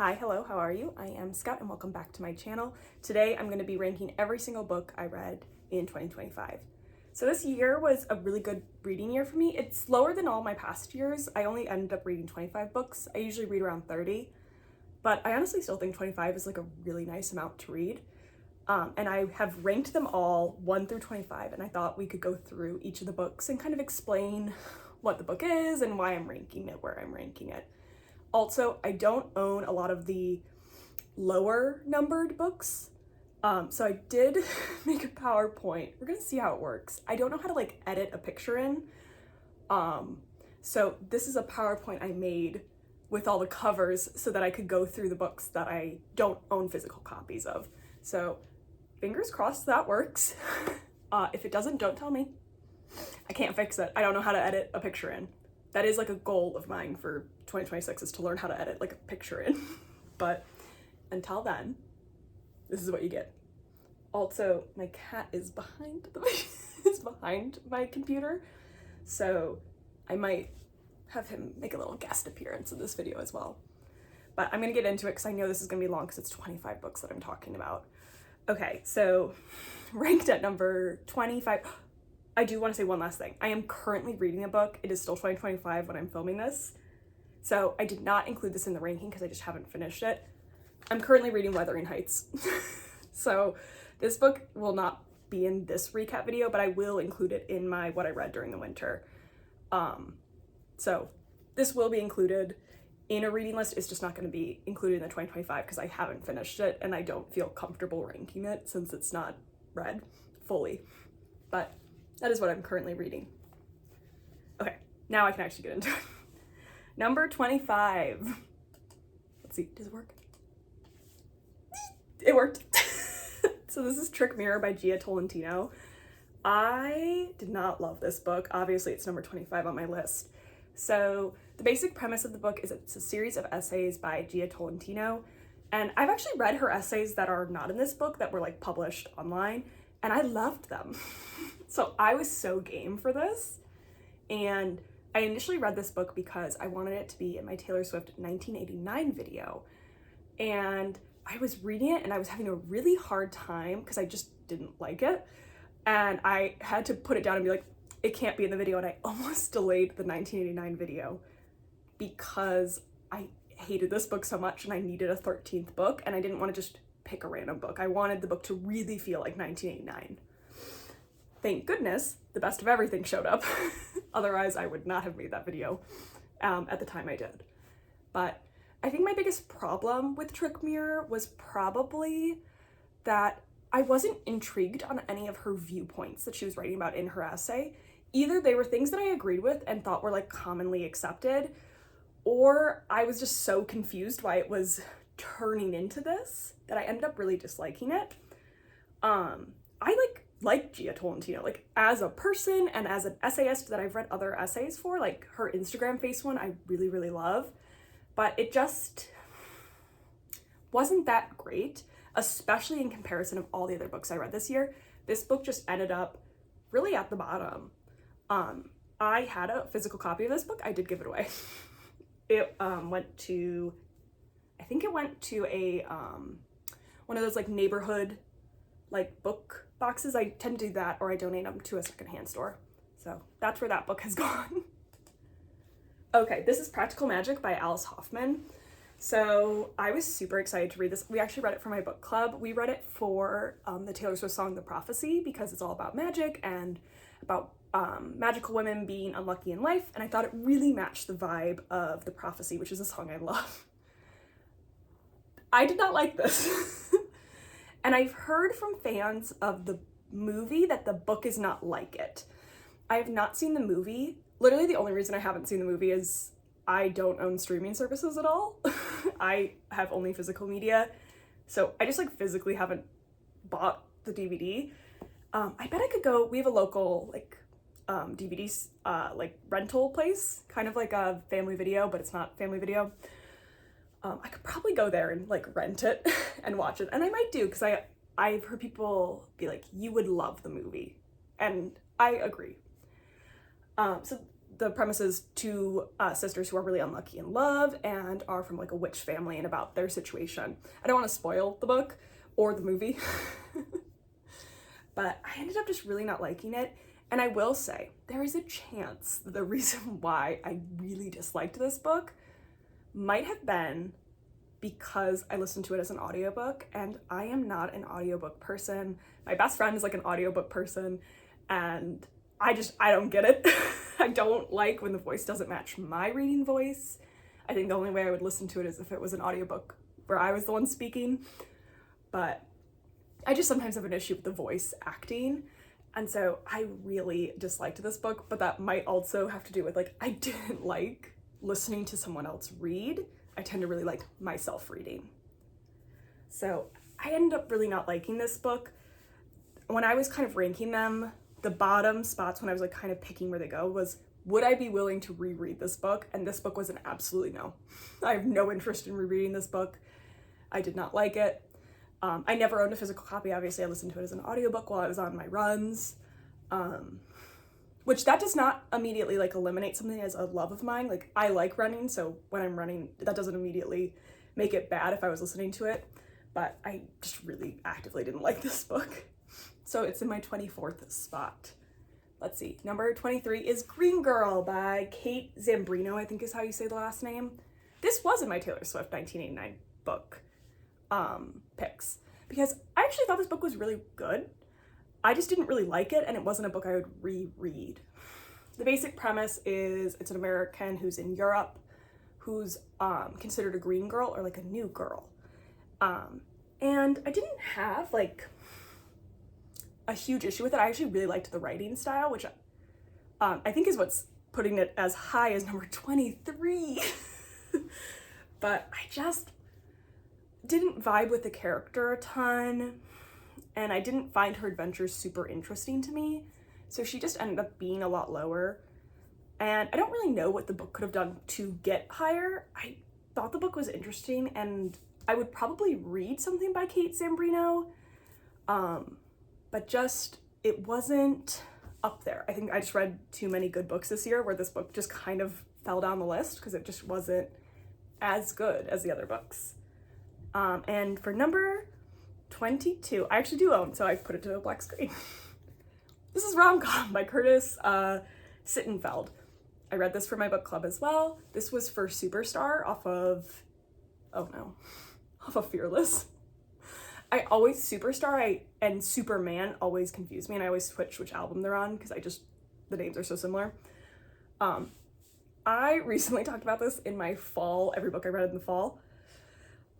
Hi, hello, how are you? I am Scott and welcome back to my channel. Today I'm going to be ranking every single book I read in 2025. So this year was a really good reading year for me. It's slower than all my past years. I only ended up reading 25 books. I usually read around 30, but I honestly still think 25 is like a really nice amount to read. And I have ranked them all 1 through 25, and I thought we could go through each of the books and kind of explain what the book is and why I'm ranking it where I'm ranking it. Also, I don't own a lot of the lower numbered books, so I did make a PowerPoint. We're gonna see how it works. I don't know how to like edit a picture in, so this is a PowerPoint I made with all the covers so that I could go through the books that I don't own physical copies of. So fingers crossed that works. If it doesn't, don't tell me. I can't fix it. I don't know how to edit a picture in. That is like a goal of mine for 2026 is to learn how to edit like a picture in. But until then, this is what you get. Also, my cat is behind my computer, so I might have him make a little guest appearance in this video as well. But I'm gonna get into it because I know this is gonna be long because it's 25 books that I'm talking about. Okay, so ranked at number 25. I do want to say one last thing. I am currently reading a book. It is still 2025 when I'm filming this. So I did not include this in the ranking because I just haven't finished it. I'm currently reading Wuthering Heights. So this book will not be in this recap video, but I will include it in my what I read during the winter. So this will be included in a reading list. It's just not going to be included in the 2025 because I haven't finished it and I don't feel comfortable ranking it since it's not read fully. But that is what I'm currently reading. Okay, now I can actually get into it. Number 25. Let's see, does it work? It worked. So this is Trick Mirror by Gia Tolentino. I did not love this book. Obviously, it's number 25 on my list. So the basic premise of the book is it's a series of essays by Gia Tolentino. And I've actually read her essays that are not in this book that were like published online, and I loved them. So I was so game for this. And I initially read this book because I wanted it to be in my Taylor Swift 1989 video. And I was reading it and I was having a really hard time because I just didn't like it. And I had to put it down and be like, it can't be in the video. And I almost delayed the 1989 video because I hated this book so much and I needed a 13th book and I didn't want to just pick a random book. I wanted the book to really feel like 1989. Thank goodness the best of everything showed up. Otherwise, I would not have made that video at the time I did. But I think my biggest problem with Trick Mirror was probably that I wasn't intrigued on any of her viewpoints that she was writing about in her essay. Either they were things that I agreed with and thought were like commonly accepted, or I was just so confused why it was turning into this that I ended up really disliking it. I like Gia Tolentino, like as a person and as an essayist that I've read other essays for, like her Instagram face one I really, really love, but it just wasn't that great, especially in comparison of all the other books I read this year. This book just ended up really at the bottom. I had a physical copy of this book. I did give it away. It went to a one of those like neighborhood like book boxes. I tend to do that, or I donate them to a secondhand store. So that's where that book has gone. Okay, this is Practical Magic by Alice Hoffman. So I was super excited to read this. We actually read it for my book club. We read it for the Taylor Swift song The Prophecy because it's all about magic and about magical women being unlucky in life, and I thought it really matched the vibe of The Prophecy, which is a song I love. I did not like this. And I've heard from fans of the movie that the book is not like it. I have not seen the movie. Literally the only reason I haven't seen the movie is I don't own streaming services at all. I have only physical media. So I just like physically haven't bought the DVD. I bet I could go, we have a local like DVDs like rental place, kind of like a Family Video, but it's not Family Video. I could probably go there and like rent it and watch it, and I might do because I've heard people be like, you would love the movie, and I agree. So the premise is two sisters who are really unlucky in love and are from like a witch family, and about their situation. I don't want to spoil the book or the movie, but I ended up just really not liking it. And I will say, there is a chance that the reason why I really disliked this book might have been because I listened to it as an audiobook, and I am not an audiobook person. My best friend is like an audiobook person, and I don't get it. I don't like when the voice doesn't match my reading voice. I think the only way I would listen to it is if it was an audiobook where I was the one speaking, but I just sometimes have an issue with the voice acting. And so I really disliked this book, but that might also have to do with like, I didn't like listening to someone else read. I tend to really like myself reading. So I ended up really not liking this book. When I was kind of ranking them, the bottom spots when I was like kind of picking where they go was, would I be willing to reread this book? And this book was an absolutely no. I have no interest in rereading this book. I did not like it. I never owned a physical copy. Obviously, I listened to it as an audiobook while I was on my runs. Which that does not immediately like eliminate something as a love of mine. Like, I like running, so when I'm running, that doesn't immediately make it bad if I was listening to it, but I just really actively didn't like this book. So it's in my 24th spot. Let's see, number 23 is Green Girl by Kate Zambrino, I think is how you say the last name. This was in my Taylor Swift 1989 book picks, because I actually thought this book was really good. I just didn't really like it, and it wasn't a book I would reread. The basic premise is it's an American who's in Europe who's considered a green girl or like a new girl. And I didn't have like a huge issue with it. I actually really liked the writing style, which I think is what's putting it as high as number 23. But I just didn't vibe with the character a ton, and I didn't find her adventures super interesting to me, so she just ended up being a lot lower. And I don't really know what the book could have done to get higher. I thought the book was interesting, and I would probably read something by Kate Zambrino, but just, it wasn't up there. I think I just read too many good books this year where this book just kind of fell down the list because it just wasn't as good as the other books. And for number 22, I actually do own, so I put it to a black screen. This is Rom-Com by Curtis Sittenfeld. I read this for my book club as well. This was for Superstar off of Fearless. Superstar and Superman always confuse me, and I always switch which album they're on because the names are so similar. I recently talked about this in my fall, every book I read in the fall.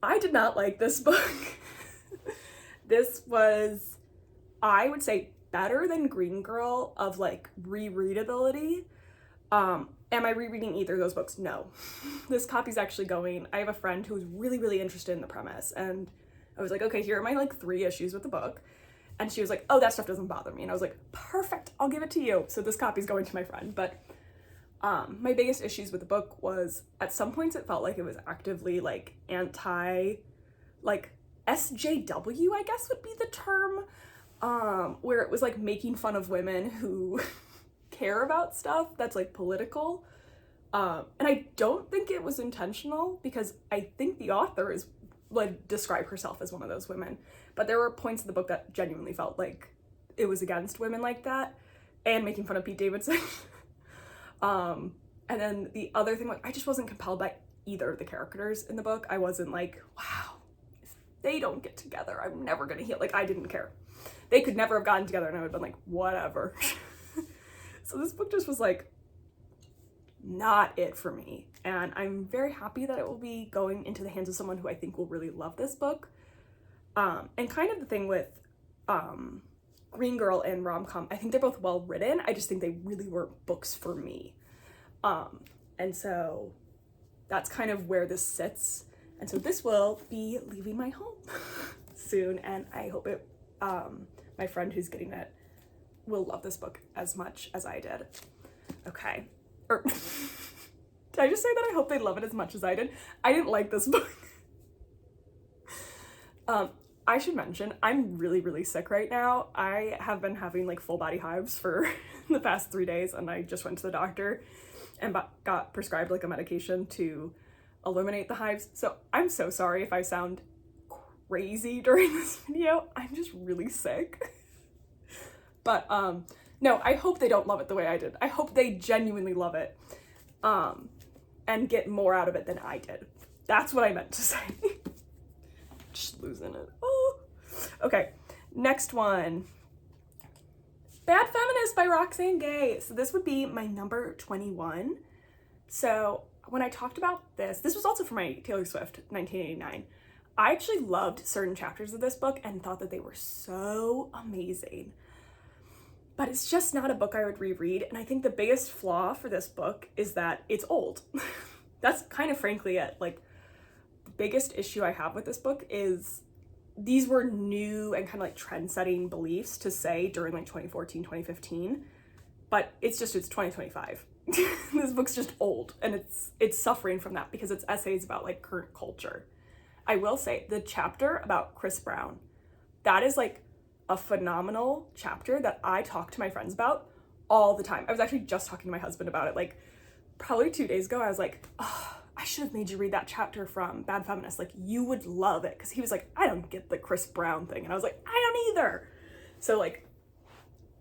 I did not like this book. This was, I would say, better than Green Girl of like rereadability. Am I rereading either of those books? No. This copy's actually going. I have a friend who was really, really interested in the premise, and I was like, okay, here are my like 3 issues with the book. And she was like, oh, that stuff doesn't bother me. And I was like, perfect, I'll give it to you. So this copy's going to my friend. But my biggest issues with the book was at some points it felt like it was actively like anti, like SJW, I guess would be the term, where it was like making fun of women who care about stuff that's like political. And I don't think it was intentional, because I think the author is like describe herself as one of those women, but there were points in the book that genuinely felt like it was against women like that and making fun of Pete Davidson. And then the other thing, like, I just wasn't compelled by either of the characters in the book. I wasn't like, wow, if they don't get together, I'm never gonna heal. Like, I didn't care. They could never have gotten together, and I would have been like, whatever. So this book just was like not it for me, and I'm very happy that it will be going into the hands of someone who I think will really love this book. And kind of the thing with Green Girl and Rom-Com, I think they're both well written. I just think they really weren't books for me. And so that's kind of where this sits. And so this will be leaving my home soon, and I hope it, my friend who's getting it will love this book as much as I did. Okay. Did I just say that I hope they love it as much as I did? I didn't like this book. I should mention, I'm really, really sick right now. I have been having like full body hives for the past 3 days, and I just went to the doctor and got prescribed like a medication to eliminate the hives. So I'm so sorry if I sound crazy during this video. I'm just really sick. But no, I hope they don't love it the way I did. I hope they genuinely love it and get more out of it than I did. That's what I meant to say. Just losing it. Oh. Okay, next one. Bad Feminist by Roxane Gay. So this would be my number 21. So when I talked about this was also for my Taylor Swift 1989. I actually loved certain chapters of this book and thought that they were so amazing. But it's just not a book I would reread, and I think the biggest flaw for this book is that it's old. That's kind of frankly it. Like, the biggest issue I have with this book is these were new and kind of like trend-setting beliefs to say during like 2014, 2015, but it's 2025. This book's just old, and it's suffering from that because it's essays about like current culture. I will say the chapter about Chris Brown, that is like a phenomenal chapter that I talk to my friends about all the time. I was actually just talking to my husband about it like probably 2 days ago. I was like, oh, I should have made you read that chapter from Bad Feminist. Like, you would love it. Because he was like, I don't get the Chris Brown thing. And I was like, I don't either. So like,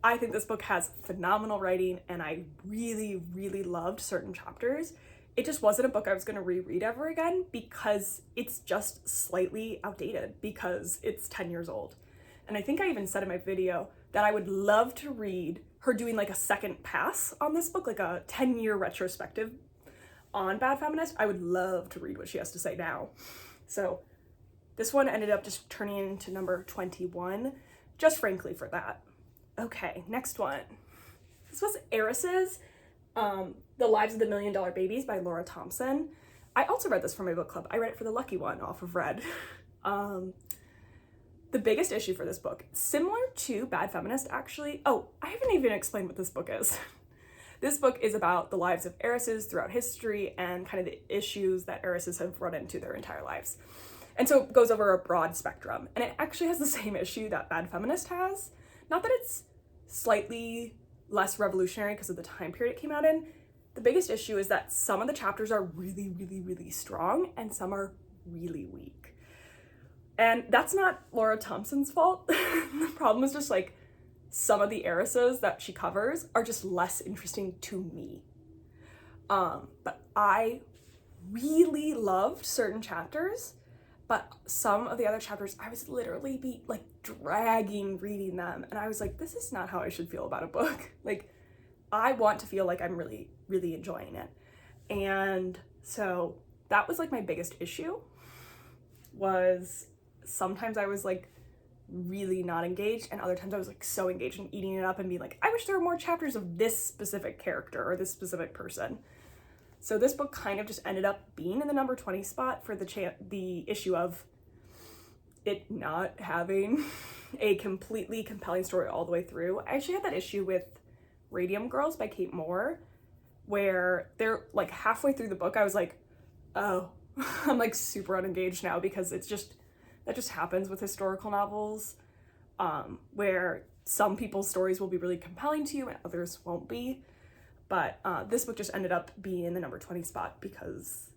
I think this book has phenomenal writing, and I really, really loved certain chapters. It just wasn't a book I was going to reread ever again because it's just slightly outdated because it's 10 years old. And I think I even said in my video that I would love to read her doing like a second pass on this book, like a 10-year retrospective on Bad Feminist. I would love to read what she has to say now. So this one ended up just turning into number 21, just frankly for that. Okay, next one. This was Heiresses, The Lives of the $1 Million Babies by Laura Thompson. I also read this for my book club. I read it for the Lucky One off of Red. The biggest issue for this book, similar to Bad Feminist actually. Oh, I haven't even explained what this book is. This book is about the lives of heiresses throughout history and kind of the issues that heiresses have run into their entire lives. And so it goes over a broad spectrum. And it actually has the same issue that Bad Feminist has. Not that it's slightly less revolutionary because of the time period it came out in. The biggest issue is that some of the chapters are really, really, really strong and some are really weak. And that's not Laura Thompson's fault. The problem is just like some of the heiresses that she covers are just less interesting to me. But I really loved certain chapters, but some of the other chapters I was literally dragging reading them, and I was like, this is not how I should feel about a book. Like, I want to feel like I'm really, really enjoying it. And so that was like my biggest issue, was sometimes I was like really not engaged, and other times I was like so engaged and eating it up and being like, I wish there were more chapters of this specific character or this specific person. So this book kind of just ended up being in the number 20 spot for the issue of it not having a completely compelling story all the way through. I actually had that issue with Radium Girls by Kate Moore, where they're like halfway through the book I was like, oh, I'm like super unengaged now, because that just happens with historical novels, where some people's stories will be really compelling to you and others won't be. But this book just ended up being in the number 20 spot because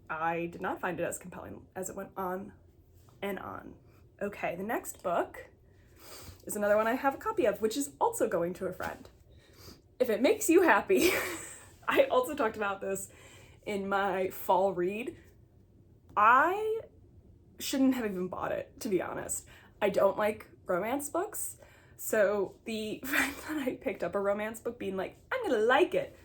I did not find it as compelling as it went on and on. Okay, the next book is another one I have a copy of, which is also going to a friend. If it makes you happy, I also talked about this in my fall read. I shouldn't have even bought it, to be honest. I don't like romance books. So the fact that I picked up a romance book being like, I'm gonna like it,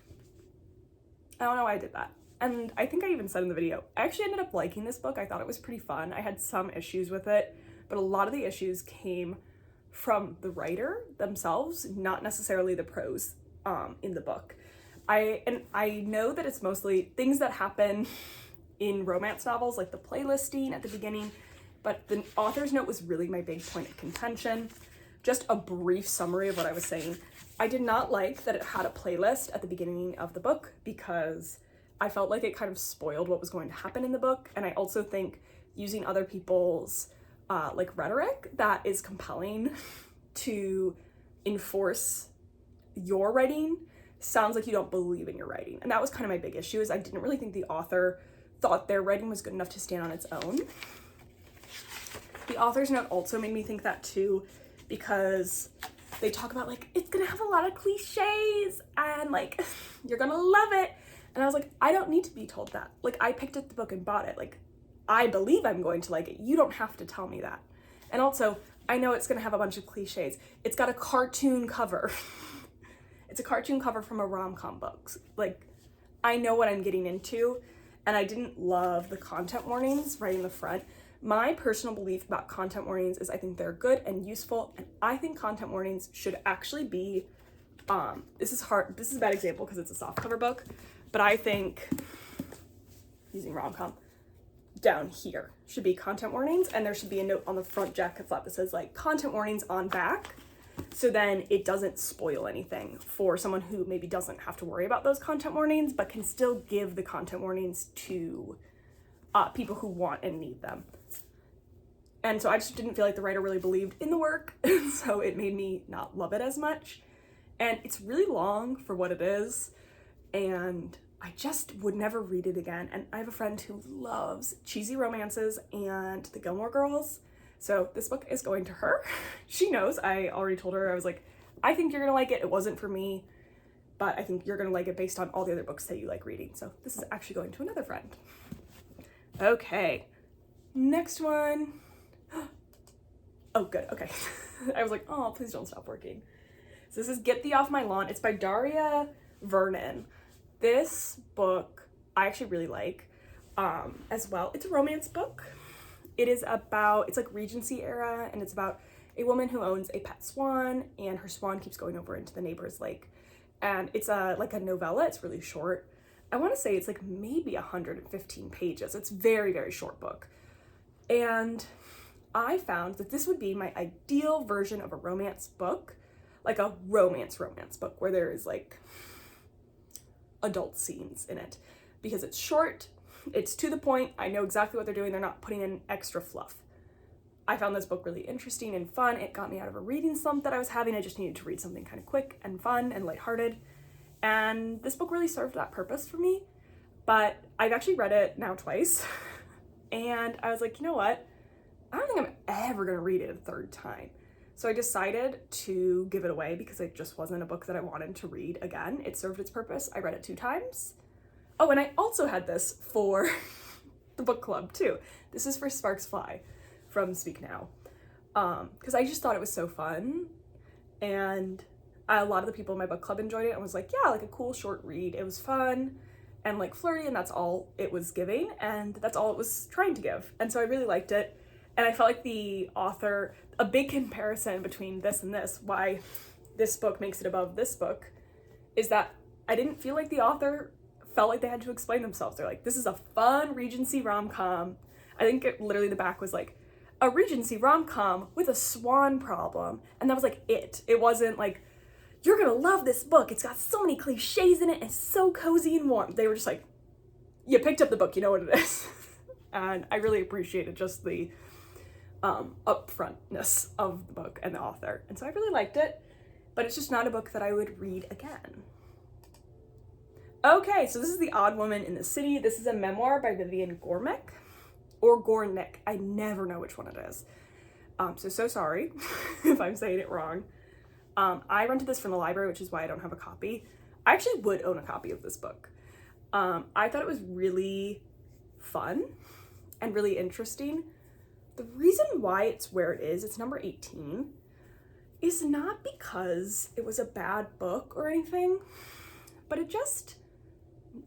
I don't know why I did that. And I think I even said in the video, I actually ended up liking this book. I thought it was pretty fun. I had some issues with it, but a lot of the issues came from the writer themselves, not necessarily the prose in the book. I know that it's mostly things that happen in romance novels, like the playlisting at the beginning, but the author's note was really my big point of contention. Just a brief summary of what I was saying. I did not like that it had a playlist at the beginning of the book because I felt like it kind of spoiled what was going to happen in the book. And I also think using other people's like rhetoric that is compelling to enforce your writing sounds like you don't believe in your writing. And that was kind of my big issue, is I didn't really think the author thought their writing was good enough to stand on its own. The author's note also made me think that too, because they talk about like, it's gonna have a lot of cliches and like, you're gonna love it. And I was like, I don't need to be told that. Like, I picked up the book and bought it. Like, I believe I'm going to like it. You don't have to tell me that. And also, I know it's gonna have a bunch of cliches. It's got a cartoon cover. It's a cartoon cover from a rom-com book. Like, I know what I'm getting into, and I didn't love the content warnings right in the front. My personal belief about content warnings is I think they're good and useful, and I think content warnings should actually be, this is a bad example because it's a softcover book, but I think, using rom-com, down here should be content warnings, and there should be a note on the front jacket flap that says like content warnings on back, so then it doesn't spoil anything for someone who maybe doesn't have to worry about those content warnings, but can still give the content warnings to people who want and need them. And so I just didn't feel like the writer really believed in the work, so it made me not love it as much. And it's really long for what it is, and I just would never read it again. And I have a friend who loves cheesy romances and the Gilmore Girls, so this book is going to her. She knows. I already told her, I was like, I think you're gonna like it. It wasn't for me, but I think you're gonna like it based on all the other books that you like reading. So this is actually going to another friend. Okay, next one. Oh, good, okay. I was like, oh, please don't stop working. So this is Get Thee Off My Lawn. It's by Daria Vernon. This book I actually really like as well. It's a romance book. It is about, it's like Regency era, and it's about a woman who owns a pet swan, and her swan keeps going over into the neighbor's lake. And it's like a novella. It's really short. I want to say it's like maybe 115 pages. It's very, very short book. And I found that this would be my ideal version of a romance book, like a romance book where there is like adult scenes in it, because it's short, it's to the point, I know exactly what they're doing, they're not putting in extra fluff. I found this book really interesting and fun. It got me out of a reading slump that I was having. I just needed to read something kind of quick and fun and lighthearted, and this book really served that purpose for me. But I've actually read it now twice, and I was like, you know what? I don't think I'm ever gonna read it a third time. So I decided to give it away because it just wasn't a book that I wanted to read again. It served its purpose. I read it 2 times. Oh, and I also had this for the book club too. This is for Sparks Fly from Speak Now. Because I just thought it was so fun. And a lot of the people in my book club enjoyed it and was like, yeah, like a cool short read. It was fun and like flirty, and that's all it was giving. And that's all it was trying to give. And so I really liked it. And I felt like the author, a big comparison between this and this, why this book makes it above this book, is that I didn't feel like the author felt like they had to explain themselves. They're like, this is a fun Regency rom-com. I think literally the back was like, a Regency rom-com with a swan problem. And that was like it. It wasn't like, you're gonna love this book. It's got so many cliches in it and so cozy and warm. They were just like, you picked up the book, you know what it is. And I really appreciated just the upfrontness of the book and the author. And so I really liked it, but it's just not a book that I would read again. Okay, so this is The Odd Woman in the City. This is a memoir by Vivian Gornick, or Gornick. I never know which one it is. So sorry if I'm saying it wrong. I rented this from the library, which is why I don't have a copy. I actually would own a copy of this book. I thought it was really fun and really interesting. The reason why it's where it is, it's number 18, is not because it was a bad book or anything, but it just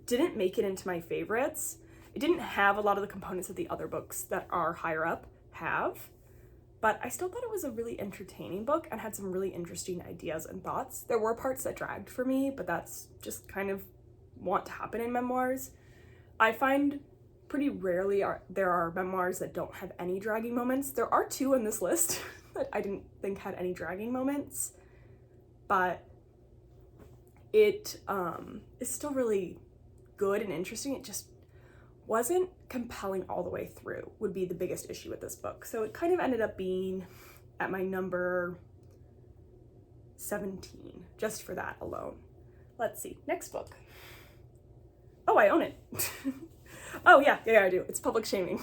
didn't make it into my favorites. It didn't have a lot of the components that the other books that are higher up have, but I still thought it was a really entertaining book and had some really interesting ideas and thoughts. There were parts that dragged for me, but that's just kind of want to happen in memoirs. I find pretty rarely there are memoirs that don't have any dragging moments. There are 2 in this list that I didn't think had any dragging moments, but it is still really good and interesting. It just wasn't compelling all the way through, would be the biggest issue with this book. So it kind of ended up being at my number 17, just for that alone. Let's see, next book. Oh, I own it. Oh yeah, I do. It's Public Shaming.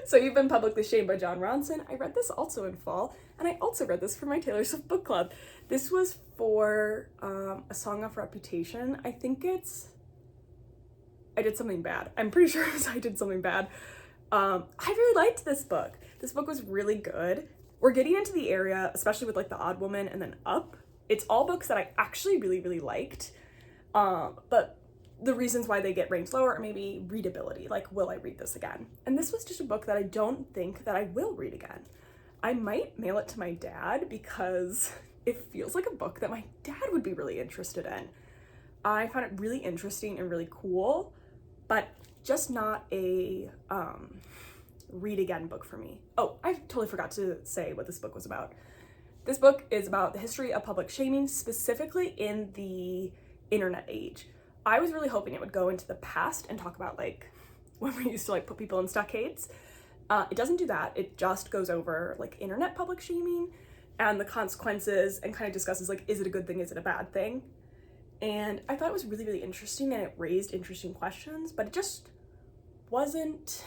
So You've Been Publicly Shamed by Jon Ronson. I read this also in fall, and I also read this for my Taylor Swift book club. This was for A Song of Reputation. I think I did something bad. I'm pretty sure it was I did something bad. I really liked this book. This book was really good. We're getting into the area, especially with like The Odd Woman and then Up. It's all books that I actually really, really liked. But the reasons why they get ranked lower are maybe readability, like, will I read this again? And this was just a book that I don't think that I will read again. I might mail it to my dad because it feels like a book that my dad would be really interested in. I found it really interesting and really cool, but just not a read again book for me. Oh, I totally forgot to say what this book was about. This book is about the history of public shaming, specifically in the internet age. I was really hoping it would go into the past and talk about like when we used to like put people in stockades. It doesn't do that. It just goes over like internet public shaming and the consequences and kind of discusses like, is it a good thing? Is it a bad thing? And I thought it was really, really interesting and it raised interesting questions, but it just wasn't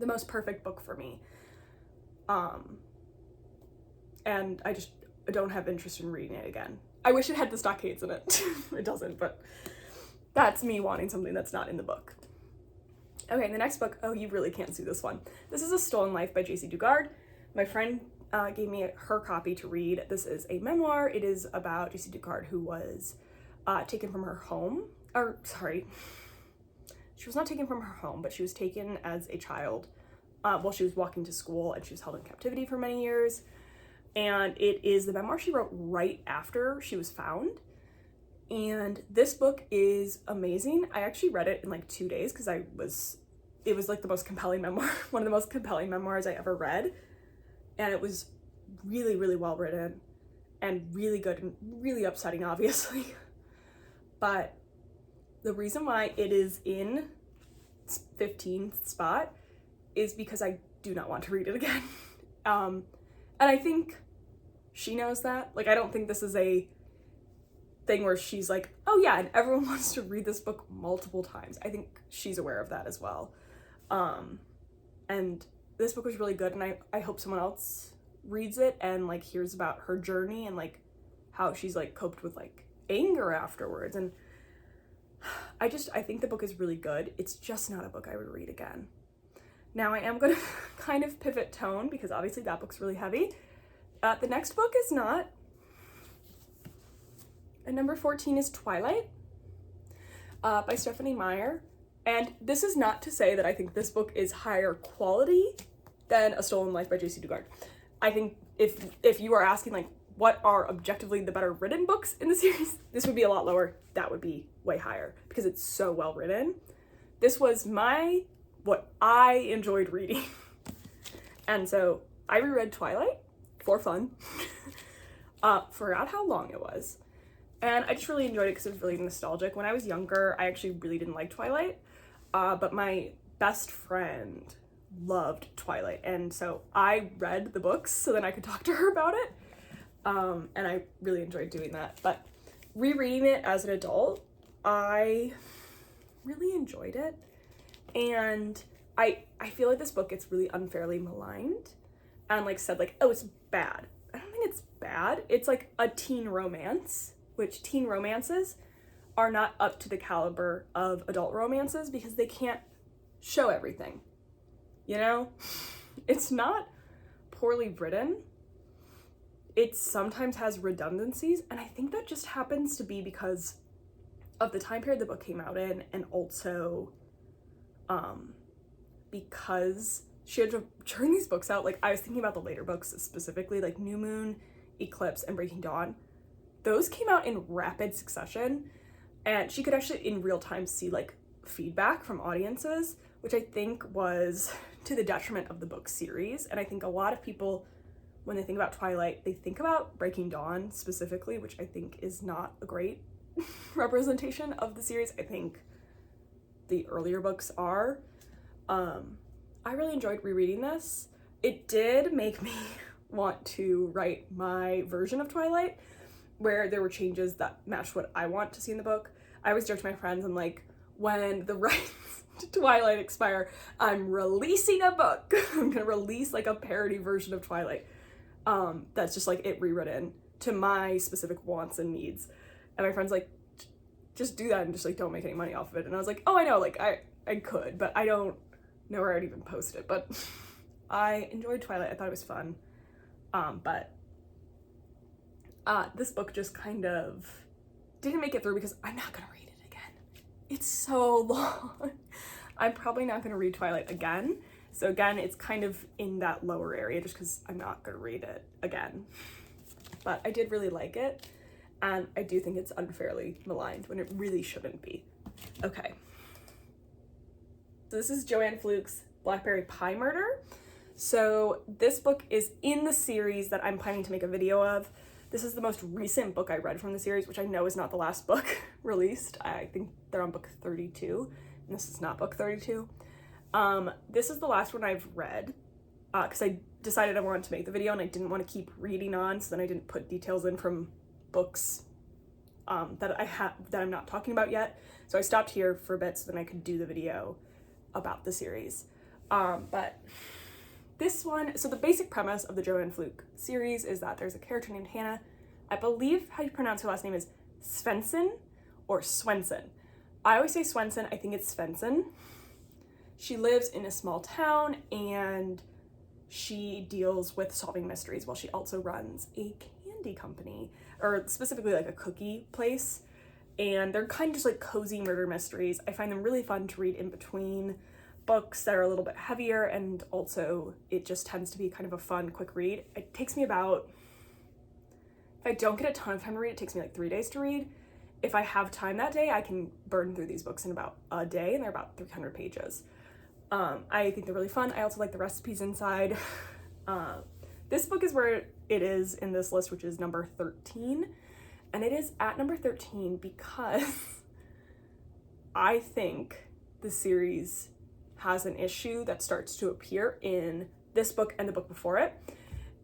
the most perfect book for me. And I don't have interest in reading it again. I wish it had the stockades in it. It doesn't, but that's me wanting something that's not in the book. Okay, the next book, oh, you really can't see this one. This is A Stolen Life by J.C. Dugard. My friend gave me her copy to read. This is a memoir. It is about J.C. Dugard, who was taken from her home. She was not taken from her home, but she was taken as a child while she was walking to school, and she was held in captivity for many years. And it is the memoir she wrote right after she was found. And this book is amazing. I actually read it in like 2 days because it was like the most compelling memoir, one of the most compelling memoirs I ever read. And it was really, really well written and really good and really upsetting, obviously. But the reason why it is in 15th spot is because I do not want to read it again. And I think she knows that. Like, I don't think this is a thing where she's like, oh yeah, and everyone wants to read this book multiple times. I think she's aware of that as well. And this book was really good, and I hope someone else reads it and like hears about her journey and like how she's like coped with like anger afterwards. And I think the book is really good. It's just not a book I would read again. Now I am going to kind of pivot tone because obviously that book's really heavy. The next book is not. And number 14 is Twilight by Stephanie Meyer. And this is not to say that I think this book is higher quality than A Stolen Life by J.C. Dugard. I think if you are asking like what are objectively the better written books in the series, this would be a lot lower. That would be way higher because it's so well written. This was what I enjoyed reading. And so I reread Twilight for fun. Forgot how long it was. And I just really enjoyed it because it was really nostalgic. When I was younger, I actually really didn't like Twilight. But my best friend loved Twilight. And so I read the books so then I could talk to her about it. And I really enjoyed doing that. But rereading it as an adult, I really enjoyed it. And I feel like this book gets really unfairly maligned and like said like, oh, it's bad. I don't think it's bad. It's like a teen romance, which teen romances are not up to the caliber of adult romances because they can't show everything. You know? It's not poorly written. It sometimes has redundancies, and I think that just happens to be because of the time period the book came out in, and also because she had to churn these books out. Like, I was thinking about the later books specifically, like New Moon, Eclipse, and Breaking Dawn. Those came out in rapid succession, and she could actually in real time see like feedback from audiences, which I think was to the detriment of the book series. And I think a lot of people, when they think about Twilight, they think about Breaking Dawn specifically, which I think is not a great representation of the series. I think the earlier books are. I really enjoyed rereading this. It did make me want to write my version of Twilight, where there were changes that matched what I want to see in the book. I always joke to my friends, I'm like, when the rights to Twilight expire, I'm releasing a book. I'm gonna release like a parody version of Twilight. That's just like it rewritten to my specific wants and needs. And my friend's like, just do that and just like don't make any money off of it. And I was like, oh, I know, like I could, but I don't know where I'd even post it. But I enjoyed Twilight. I thought it was fun. But this book just kind of didn't make it through because I'm not gonna read it again. It's so long. I'm probably not gonna read Twilight again. So again, it's kind of in that lower area just because I'm not gonna read it again. But I did really like it, and I do think it's unfairly maligned when it really shouldn't be. Okay. So this is Joanne Fluke's Blackberry Pie Murder. So this book is in the series that I'm planning to make a video of. This is the most recent book I read from the series, which I know is not the last book released. I think they're on book 32, and this is not book 32. This is the last one I've read, because I decided I wanted to make the video and I didn't want to keep reading on, so then I didn't put details in from books that I'm not talking about yet. So I stopped here for a bit so then I could do the video about the series. But this one, so the basic premise of the Joanne Fluke series is that there's a character named Hannah. I believe how you pronounce her last name is Svensson or Swenson. I always say Swenson, I think it's Svensson. She lives in a small town and she deals with solving mysteries while she also runs a candy company, or specifically like a cookie place. And they're kind of just like cozy murder mysteries. I find them really fun to read in between books that are a little bit heavier, and also it just tends to be kind of a fun, quick read. It takes me about, if I don't get a ton of time to read, it takes me like 3 days to read. If I have time that day, I can burn through these books in about a day, and they're about 300 pages. I think they're really fun. I also like the recipes inside. This book is where it is in this list, which is number 13. And it is at number 13 because I think the series has an issue that starts to appear in this book and the book before it.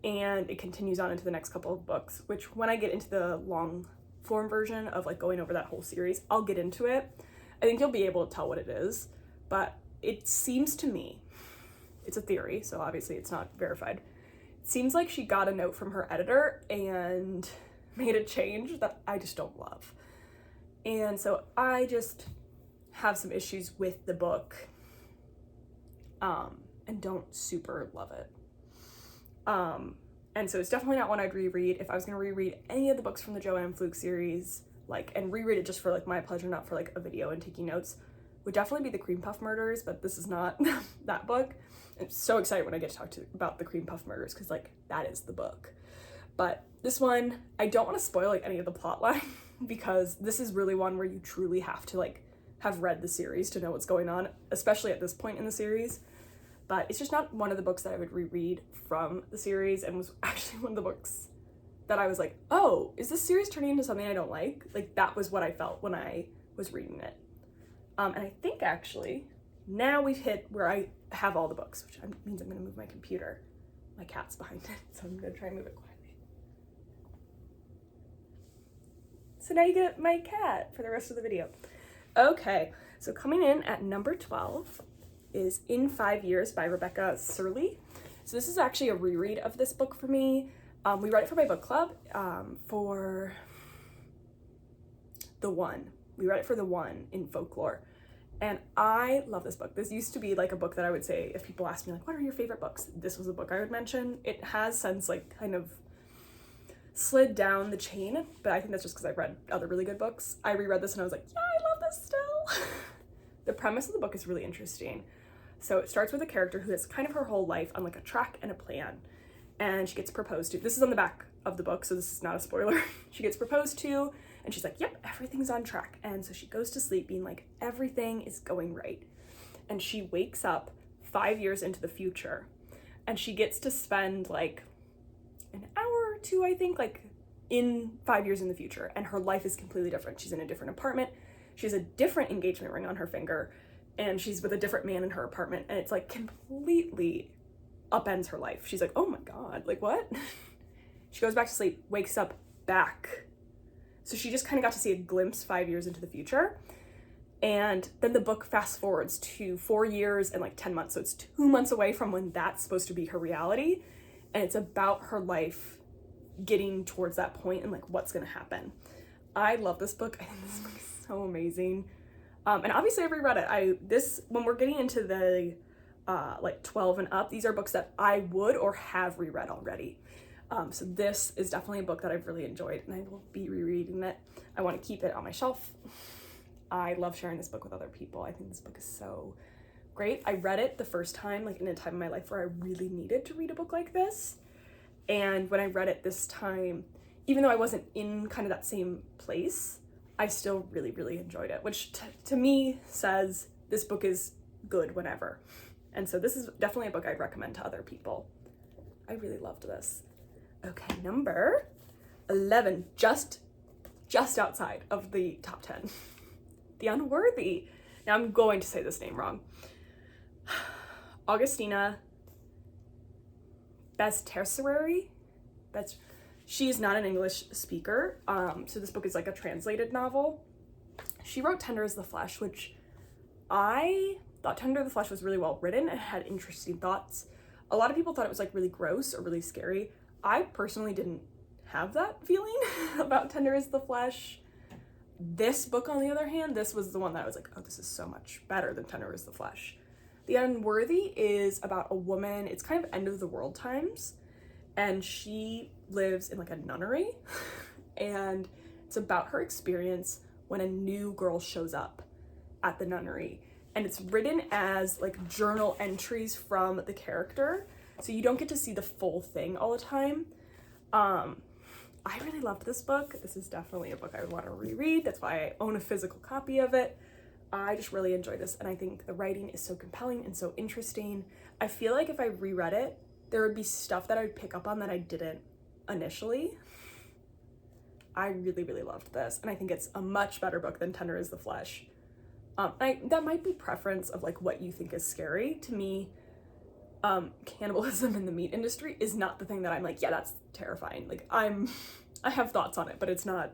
And it continues on into the next couple of books, which when I get into the long form version of like going over that whole series, I'll get into it. I think you'll be able to tell what it is, but it seems to me, it's a theory, so obviously it's not verified. It seems like she got a note from her editor and made a change that I just don't love. And so I just have some issues with the book, and don't super love it. And so it's definitely not one I'd reread. If I was gonna reread any of the books from the Joanne Fluke series, like, and reread it just for like my pleasure, not for like a video and taking notes, would definitely be the Cream Puff Murders, but this is not that book. I'm so excited when I get to talk about the Cream Puff Murders, because like that is the book. But this one, I don't want to spoil like any of the plot line because this is really one where you truly have to like have read the series to know what's going on, especially at this point in the series. But it's just not one of the books that I would reread from the series, and was actually one of the books that I was like, oh, is this series turning into something I don't like? Like that was what I felt when I was reading it. And I think actually now we've hit where I have all the books, which means I'm gonna move my computer. My cat's behind it, so I'm gonna try and move it quietly. So now you get my cat for the rest of the video. Okay, so coming in at number 12 is In 5 Years by Rebecca Surley. So this is actually a reread of this book for me. We read it for my book club for The One. We read it for The One in folklore. And I love this book. This used to be like a book that I would say, if people asked me like, what are your favorite books? This was a book I would mention. It has since like kind of slid down the chain, but I think that's just because I've read other really good books. I reread this and I was like, yeah, I love this still. The premise of the book is really interesting. So it starts with a character who has kind of her whole life on like a track and a plan. And she gets proposed to. This is on the back of the book, so this is not a spoiler. She gets proposed to, and she's like, yep, everything's on track. And so she goes to sleep being like, everything is going right. And she wakes up 5 years into the future, and she gets to spend like an hour or two, I think, like in 5 years in the future. And her life is completely different. She's in a different apartment. She has a different engagement ring on her finger. and she's with a different man in her apartment, and it's like completely upends her life. She's like, oh my God, like what? She goes back to sleep, wakes up back. So she just kind of got to see a glimpse 5 years into the future. And then the book fast forwards to 4 years and like 10 months. So it's 2 months away from when that's supposed to be her reality. And it's about her life getting towards that point and like what's gonna happen. I love this book. I think this book is so amazing. And obviously I reread it. When we're getting into the like 12 and up, these are books that I would or have reread already. So this is definitely a book that I've really enjoyed, and I will be rereading it. I want to keep it on my shelf. I love sharing this book with other people. I think this book is so great. I read it the first time, like in a time in my life where I really needed to read a book like this. And when I read it this time, even though I wasn't in kind of that same place, I still really, really enjoyed it, which to me says this book is good whenever. And so this is definitely a book I'd recommend to other people. I really loved this. Okay, number 11, just outside of the top 10. The Unworthy. Now I'm going to say this name wrong. Augustina Bestersary. She's not an English speaker, so this book is like a translated novel. She wrote Tender as the Flesh, which I thought Tender as the Flesh was really well written and had interesting thoughts. A lot of people thought it was like really gross or really scary. I personally didn't have that feeling about Tender as the Flesh. This book, on the other hand, this was the one that I was like, oh, this is so much better than Tender as the Flesh. The Unworthy is about a woman, it's kind of end of the world times, and she lives in like a nunnery, and it's about her experience when a new girl shows up at the nunnery, and it's written as like journal entries from the character, so you don't get to see the full thing all the time. I really loved this book. This is definitely a book I would want to reread. That's why I own a physical copy of it. I just really enjoyed this, and I think the writing is so compelling and so interesting. I feel like if I reread it, there would be stuff that I'd pick up on that I didn't initially. I really, really loved this, and I think it's a much better book than Tender as the Flesh. That might be preference of like what you think is scary. To me, cannibalism in the meat industry is not the thing that I'm like, yeah, that's terrifying. Like I have thoughts on it, but it's not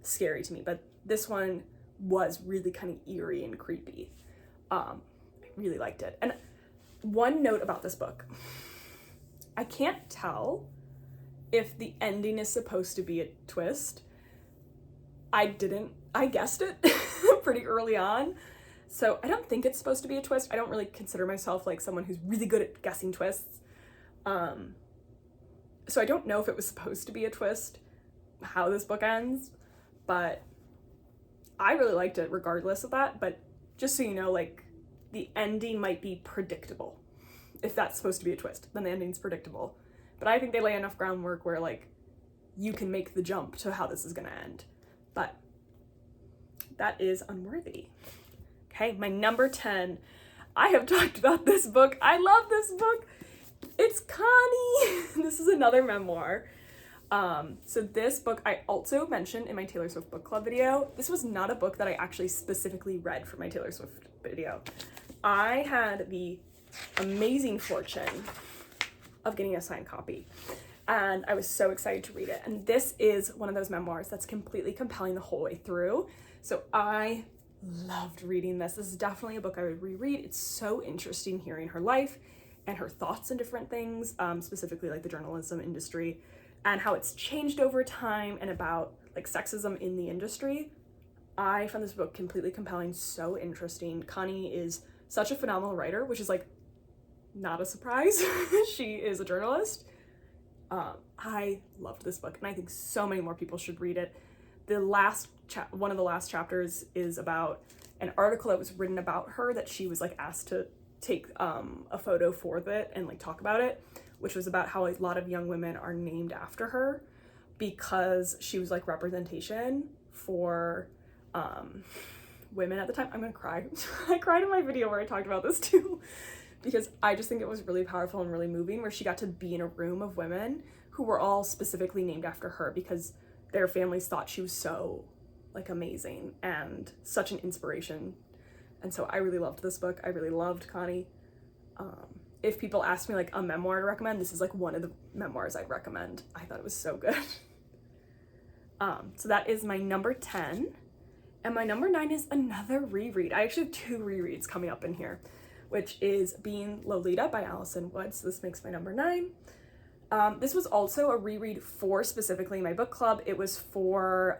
scary to me. But this one was really kind of eerie and creepy. I really liked it. And one note about this book, I can't tell if the ending is supposed to be a twist. I guessed it pretty early on. So I don't think it's supposed to be a twist. I don't really consider myself like someone who's really good at guessing twists. So I don't know if it was supposed to be a twist, how this book ends, but I really liked it regardless of that. But just so you know, like the ending might be predictable. If that's supposed to be a twist, then the ending's predictable. But I think they lay enough groundwork where like you can make the jump to how this is gonna end. But that is Unworthy. Okay, my number 10. I have talked about this book. I love this book. It's Connie. This is another memoir. So this book I also mentioned in my Taylor Swift book club video. This was not a book that I actually specifically read for my Taylor Swift video. I had the amazing fortune of getting a signed copy, and I was so excited to read it. And this is one of those memoirs that's completely compelling the whole way through. So I loved reading this. This is definitely a book I would reread. It's so interesting hearing her life and her thoughts on different things, specifically like the journalism industry and how it's changed over time, and about like sexism in the industry. I found this book completely compelling, so interesting. Connie is such a phenomenal writer, which is like not a surprise. She is a journalist. I loved this book, and I think so many more people should read it. The last one of the last chapters is about an article that was written about her that she was like asked to take a photo for it and like talk about it, which was about how a lot of young women are named after her because she was like representation for women at the time. I'm gonna cry. I cried in my video where I talked about this too, because I just think it was really powerful and really moving, where she got to be in a room of women who were all specifically named after her because their families thought she was so like amazing and such an inspiration. And so I really loved this book. I really loved Connie. If people ask me like a memoir to recommend, this is like one of the memoirs I'd recommend. I thought it was so good. So that is my number 10. And my number 9 is another reread. I actually have 2 rereads coming up in here, which is Being Lolita by Allison Wood. So this makes my number 9. This was also a reread for specifically my book club. It was for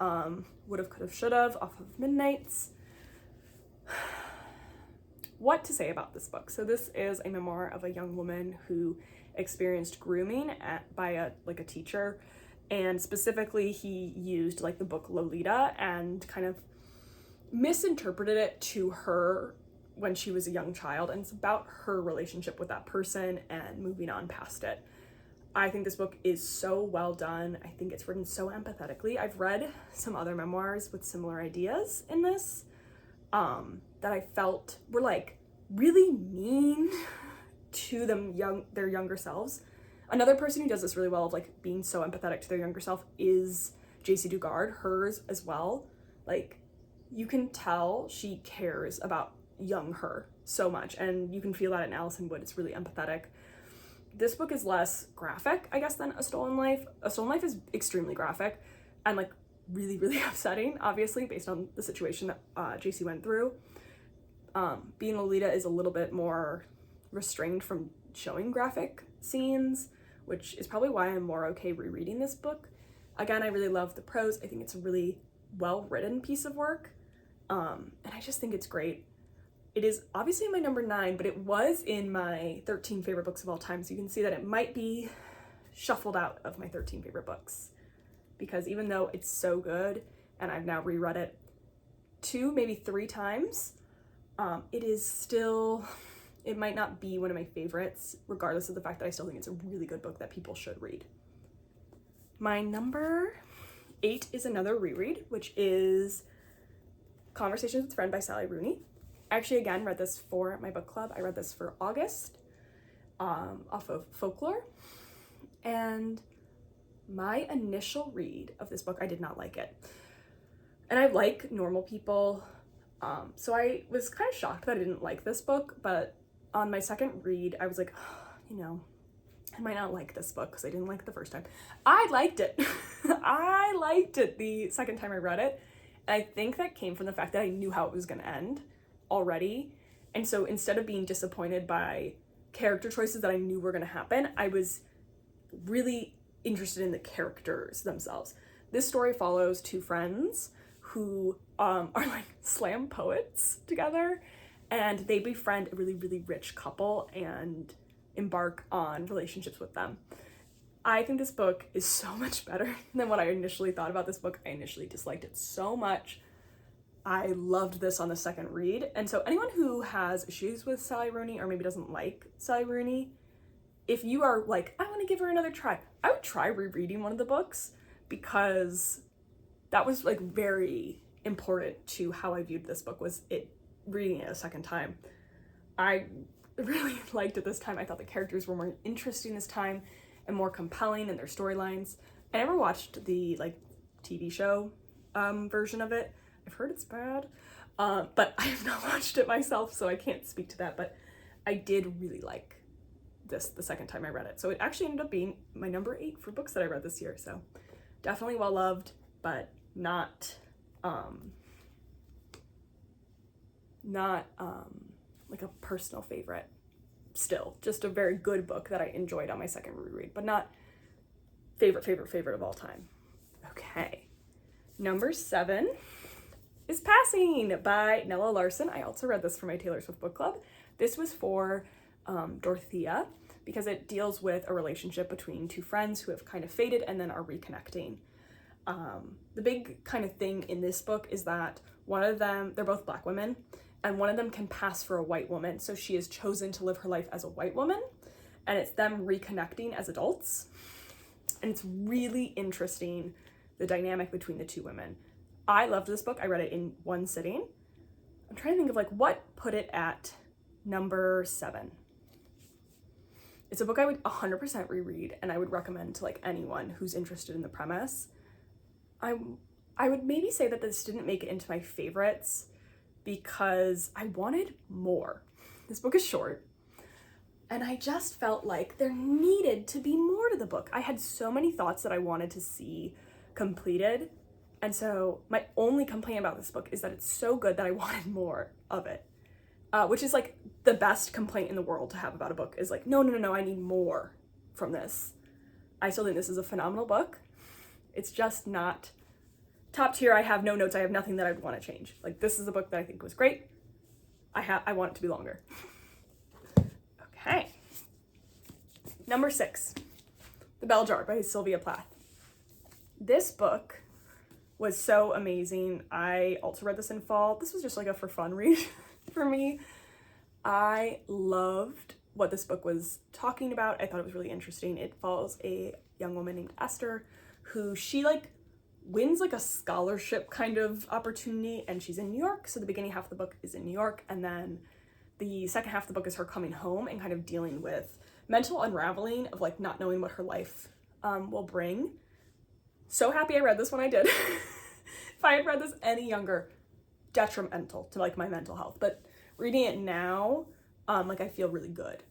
Would've, Could've, Should've off of Midnights. What to say about this book? So this is a memoir of a young woman who experienced grooming by a teacher, and specifically he used like the book Lolita and kind of misinterpreted it to her when she was a young child, and it's about her relationship with that person and moving on past it. I think this book is so well done. I think it's written so empathetically. I've read some other memoirs with similar ideas in this that I felt were like really mean to their younger selves. Another person who does this really well of like being so empathetic to their younger self is JC Dugard, hers as well. Like, you can tell she cares about young her so much, and you can feel that in Allison Wood. It's really empathetic. This book is less graphic, I guess, than A Stolen Life. A Stolen Life is extremely graphic and like really, really upsetting, obviously, based on the situation that JC went through. Being Lolita is a little bit more restrained from showing graphic scenes, which is probably why I'm more okay rereading this book. Again, I really love the prose. I think it's a really well-written piece of work, and I just think it's great. It is obviously my number 9, but it was in my 13 favorite books of all time, so you can see that it might be shuffled out of my 13 favorite books, because even though it's so good, and I've now reread it 2, maybe 3 times, it is still, it might not be one of my favorites, regardless of the fact that I still think it's a really good book that people should read. My number 8 is another reread, which is Conversations with a Friend by Sally Rooney. I actually, again, read this for my book club. I read this for August, off of Folklore. And my initial read of this book, I did not like it. And I like normal people, so I was kind of shocked that I didn't like this book, but on my second read, I was like, oh, I might not like this book because I didn't like it the first time. I liked it. I liked it the second time I read it. And I think that came from the fact that I knew how it was going to end already. And so instead of being disappointed by character choices that I knew were going to happen, I was really interested in the characters themselves. This story follows 2 friends who are like slam poets together, and they befriend a really, really rich couple and embark on relationships with them. I think this book is so much better than what I initially thought about this book. I initially disliked it so much. I loved this on the second read. And so anyone who has issues with Sally Rooney, or maybe doesn't like Sally Rooney, if you are like, I want to give her another try, I would try rereading one of the books, because that was like very important to how I viewed this book, was it reading it a second time. I really liked it this time. I thought the characters were more interesting this time and more compelling in their storylines. I never watched the like TV show version of it. I've heard it's bad, but I have not watched it myself, so I can't speak to that, but I did really like this the second time I read it. So it actually ended up being my number 8 for books that I read this year, so definitely well loved, but not like a personal favorite. Still just a very good book that I enjoyed on my second reread, but not favorite of all time. Okay, number 7 is Passing by Nella Larson. I also read this for my Taylor Swift book club. This was for Dorothea, because it deals with a relationship between 2 friends who have kind of faded and then are reconnecting. The big kind of thing in this book is that one of them, they're both Black women, and one of them can pass for a white woman, so she has chosen to live her life as a white woman, and it's them reconnecting as adults. And it's really interesting, the dynamic between the 2 women. I loved this book. I read it in one sitting. I'm trying to think of like what put it at number 7. It's a book I would 100% reread, and I would recommend to like anyone who's interested in the premise. I would maybe say that this didn't make it into my favorites because I wanted more. This book is short, and I just felt like there needed to be more to the book. I had so many thoughts that I wanted to see completed, and so my only complaint about this book is that it's so good that I wanted more of it, which is like the best complaint in the world to have about a book, is like, no, I need more from this. I still think this is a phenomenal book. It's just not top tier. I have no notes. I have nothing that I'd want to change. Like, this is a book that I think was great. I want it to be longer. Okay. Number 6, The Bell Jar by Sylvia Plath. This book was so amazing. I also read this in fall. This was just like a for fun read for me. I loved what this book was talking about. I thought it was really interesting. It follows a young woman named Esther who she like wins like a scholarship kind of opportunity, and she's in New York. So the beginning half of the book is in New York, and then the second half of the book is her coming home and kind of dealing with mental unraveling of like not knowing what her life will bring. So happy I read this when I did. If I had read this any younger, detrimental to like my mental health. But reading it now, like I feel really good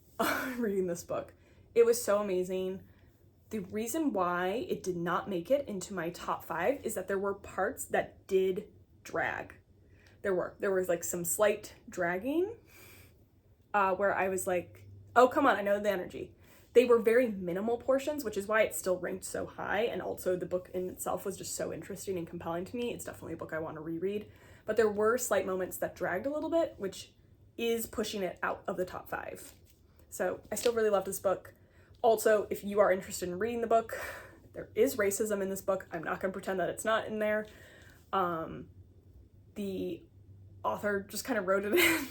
reading this book. It was so amazing. The reason why it did not make it into my top 5 is that there were parts that did drag. There was like some slight dragging where I was like, oh, come on, I know the energy. They were very minimal portions, which is why it still ranked so high. And also the book in itself was just so interesting and compelling to me. It's definitely a book I want to reread. But there were slight moments that dragged a little bit, which is pushing it out of the top 5. So I still really love this book. Also, if you are interested in reading the book, there is racism in this book. I'm not going to pretend that it's not in there. The author just kind of wrote it in.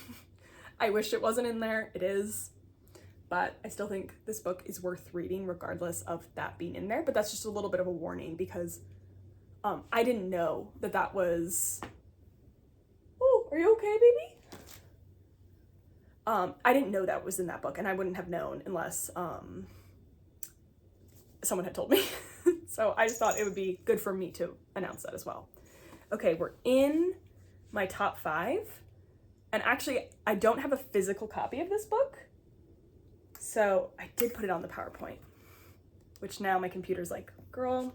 I wish it wasn't in there. It is. But I still think this book is worth reading regardless of that being in there. But that's just a little bit of a warning because I didn't know that was... Oh, are you okay, baby? I didn't know that was in that book, and I wouldn't have known unless someone had told me. So I just thought it would be good for me to announce that as well. Okay, we're in my top 5. And actually, I don't have a physical copy of this book. So I did put it on the PowerPoint, which now my computer's like, girl,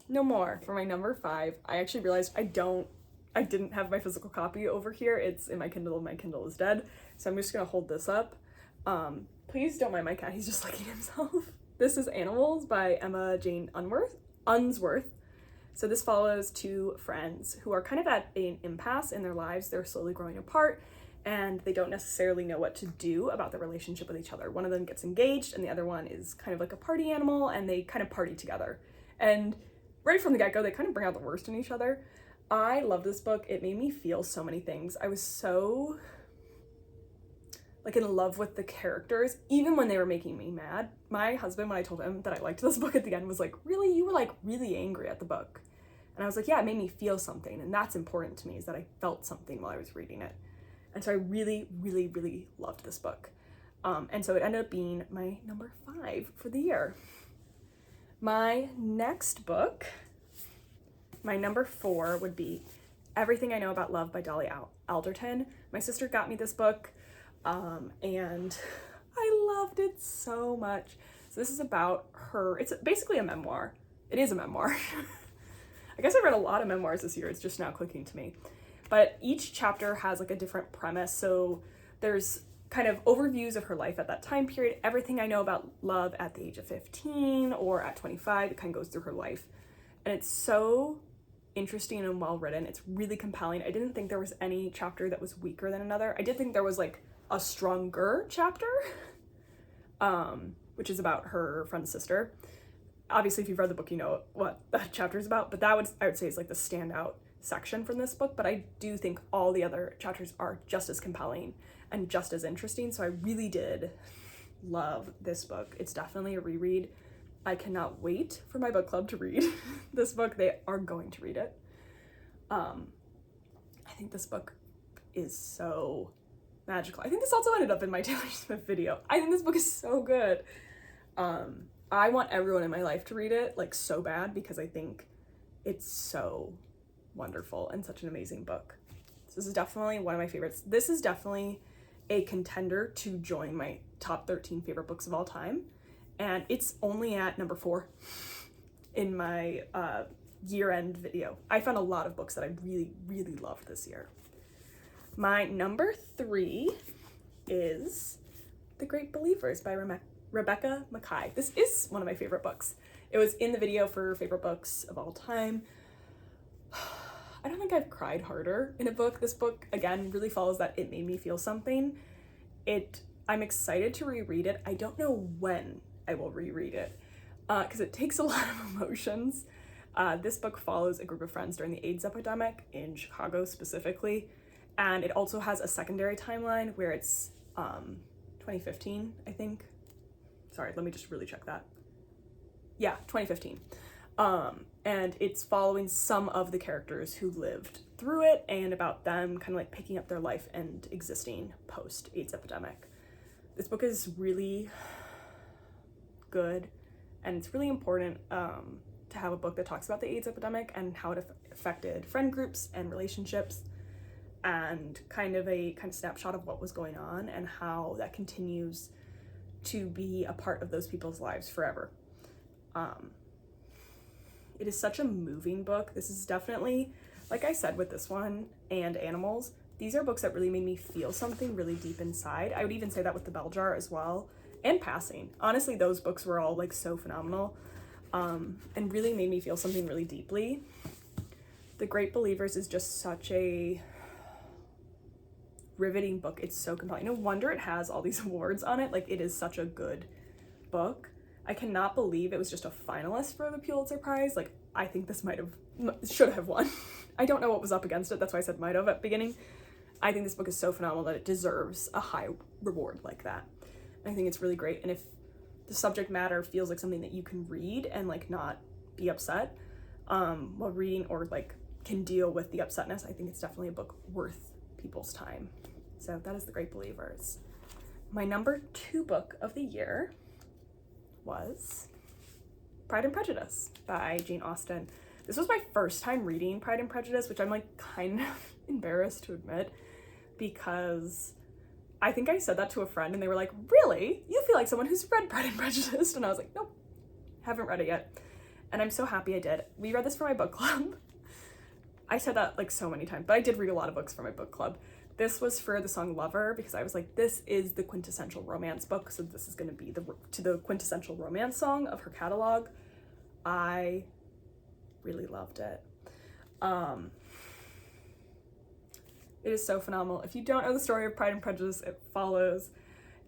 no more. For my number 5, I actually realized I didn't have my physical copy over here. It's in my Kindle, and my Kindle is dead. So I'm just gonna hold this up. Please don't mind my cat, he's just licking himself. This is Animals by Emma Jane Unsworth. So this follows 2 friends who are kind of at an impasse in their lives. They're slowly growing apart, and they don't necessarily know what to do about their relationship with each other. One of them gets engaged, and the other one is kind of like a party animal, and they kind of party together. And right from the get-go, they kind of bring out the worst in each other. I love this book. It made me feel so many things. I was so like in love with the characters, even when they were making me mad. My husband, when I told him that I liked this book at the end, was like, really? You were like really angry at the book? And I was like, yeah, it made me feel something. And that's important to me, is that I felt something while I was reading it. And so I really, really, really loved this book. And so it ended up being my number 5 for the year. My next book, my number 4 would be Everything I Know About Love by Dolly Alderton. My sister got me this book, and I loved it so much. So this is about her. It's basically a memoir. It is a memoir. I guess I read a lot of memoirs this year. It's just now clicking to me. But each chapter has like a different premise. So there's kind of overviews of her life at that time period. Everything I Know About Love at the age of 15 or at 25. It kind of goes through her life. And it's so interesting and well written. It's really compelling. I didn't think there was any chapter that was weaker than another. I did think there was like a stronger chapter, which is about her friend's sister. Obviously, if you've read the book, you know what that chapter is about, but I would say is like the standout section from this book. But I do think all the other chapters are just as compelling and just as interesting. So I really did love this book. It's definitely a reread. I cannot wait for my book club to read this book. They are going to read it. I think this book is so magical. I think this also ended up in my Taylor Swift video. I think this book is so good. I want everyone in my life to read it, like, so bad, because I think it's so wonderful and such an amazing book. This is definitely one of my favorites. This is definitely a contender to join my top 13 favorite books of all time. And it's only at number 4 in my year-end video. I found a lot of books that I really, really loved this year. My number 3 is The Great Believers by Rebecca Makkai. This is one of my favorite books. It was in the video for favorite books of all time. I don't think I've cried harder in a book. This book, again, really follows that it made me feel something. I'm excited to reread it. I don't know when I will reread it because it takes a lot of emotions. This book follows a group of friends during the AIDS epidemic in Chicago specifically, and it also has a secondary timeline where it's 2015, I think. Sorry, let me just really check that. Yeah, 2015. And it's following some of the characters who lived through it and about them kind of like picking up their life and existing post-AIDS epidemic. This book is really good, and it's really important to have a book that talks about the AIDS epidemic and how it affected friend groups and relationships, and kind of snapshot of what was going on and how that continues to be a part of those people's lives forever. It is such a moving book. This is definitely, like I said with this one and Animals, these are books that really made me feel something really deep inside. I would even say that with The Bell Jar as well, and Passing. Honestly, those books were all like so phenomenal, and really made me feel something really deeply. The Great Believers is just such a riveting book. It's so compelling. No wonder it has all these awards on it. Like, it is such a good book. I cannot believe it was just a finalist for the Pulitzer Prize. Like, I think this should have won. I don't know what was up against it. That's why I said might have at the beginning. I think this book is so phenomenal that it deserves a high reward like that. And I think it's really great. And if the subject matter feels like something that you can read and like not be upset while reading, or like can deal with the upsetness, I think it's definitely a book worth people's time. So that is The Great Believers. My number 2 book of the year was Pride and Prejudice by Jane Austen. This was my first time reading Pride and Prejudice, which I'm like kind of embarrassed to admit, because I think I said that to a friend and they were like, really? You feel like someone who's read Pride and Prejudice? And I was like, nope, haven't read it yet. And I'm so happy I did. We read this for my book club. I said that like so many times, but I did read a lot of books for my book club. This was for the song Lover, because I was like, this is the quintessential romance book, so this is going to be the quintessential romance song of her catalog. I really loved it. It is so phenomenal. If you don't know the story of Pride and Prejudice, it follows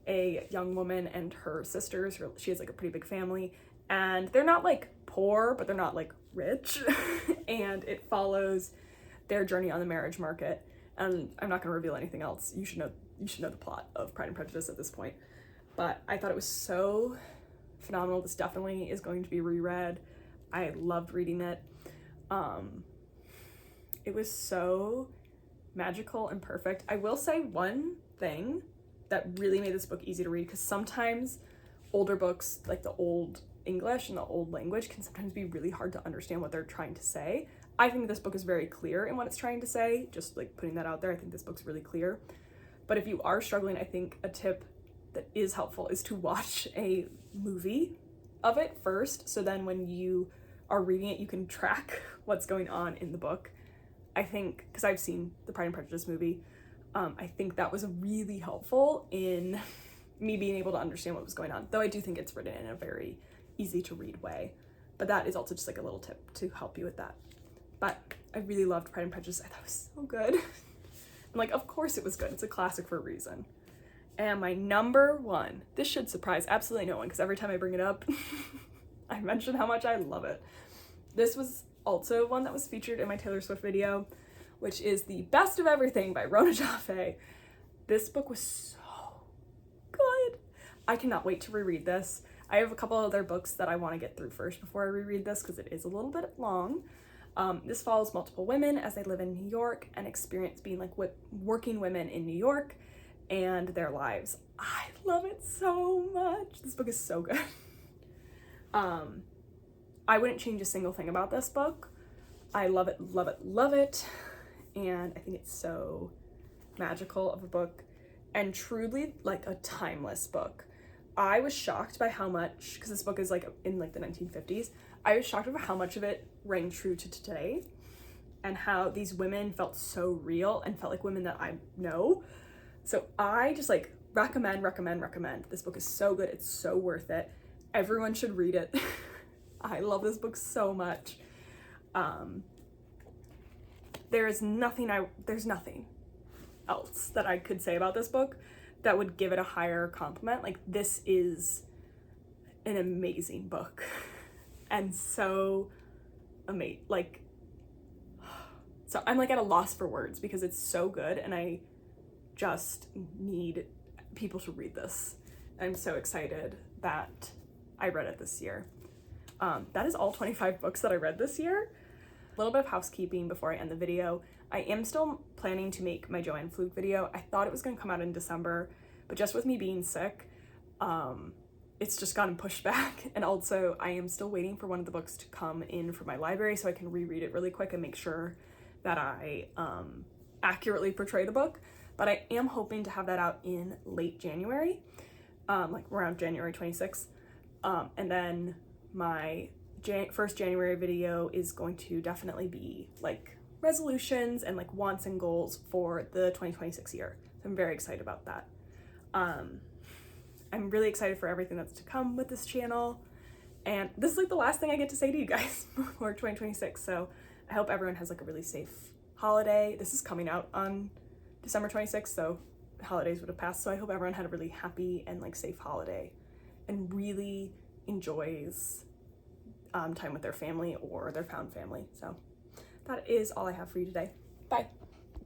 a young woman and her sisters. She has like a pretty big family, and they're not like poor, but they're not like rich. And it follows their journey on the marriage market. And I'm not going to reveal anything else. You should know the plot of Pride and Prejudice at this point. But I thought it was so phenomenal. This definitely is going to be reread. I loved reading it. It was so magical and perfect. I will say one thing that really made this book easy to read, because sometimes older books, like the old English and the old language, can sometimes be really hard to understand what they're trying to say. I think this book is very clear in what it's trying to say, just like putting that out there. I think this book's really clear. But if you are struggling, I think a tip that is helpful is to watch a movie of it first, so then when you are reading it, you can track what's going on in the book. I think, because I've seen the Pride and Prejudice movie, I think that was really helpful in me being able to understand what was going on, though I do think it's written in a very easy to read way. But that is also just like a little tip to help you with that. But I really loved Pride and Prejudice. I thought it was so good. And like, of course it was good. It's a classic for a reason. And my number 1, this should surprise absolutely no one, because every time I bring it up, I mention how much I love it. This was also one that was featured in my Taylor Swift video, which is The Best of Everything by Rona Jaffe. This book was so good. I cannot wait to reread this. I have a couple other books that I want to get through first before I reread this, because it is a little bit long. This follows multiple women as they live in New York and experience being like working women in New York and their lives. I love it so much. This book is so good. I wouldn't change a single thing about this book. I love it, love it, love it. and I think it's so magical of a book and truly like a timeless book. I was shocked by how much, because this book is like in like the 1950s, I was shocked about how much of it rang true to today and how these women felt so real and felt like women that I know. So I just like recommend. This book is so good. It's so worth it. Everyone should read it. I love this book so much. There's nothing else that I could say about this book that would give it a higher compliment. Like, this is an amazing book and so amazing. Like, so I'm like at a loss for words because it's so good and I just need people to read this. I'm so excited that I read it this year. That is all 25 books that I read this year. A little bit of housekeeping before I end the video. I am still planning to make my Joanne Fluke video. I thought it was going to come out in December, but just with me being sick, it's just gotten pushed back. And also I am still waiting for one of the books to come in from my library so I can reread it really quick and make sure that I accurately portray the book. But I am hoping to have that out in late January, like around January 26th. And then my first January video is going to definitely be like resolutions and like wants and goals for the 2026 year. So I'm very excited about that. I'm really excited for everything that's to come with this channel. And this is like the last thing I get to say to you guys before 2026. So I hope everyone has like a really safe holiday. This is coming out on December 26th, so holidays would have passed. So I hope everyone had a really happy and like safe holiday and really enjoys time with their family or their found family. So that is all I have for you today. Bye.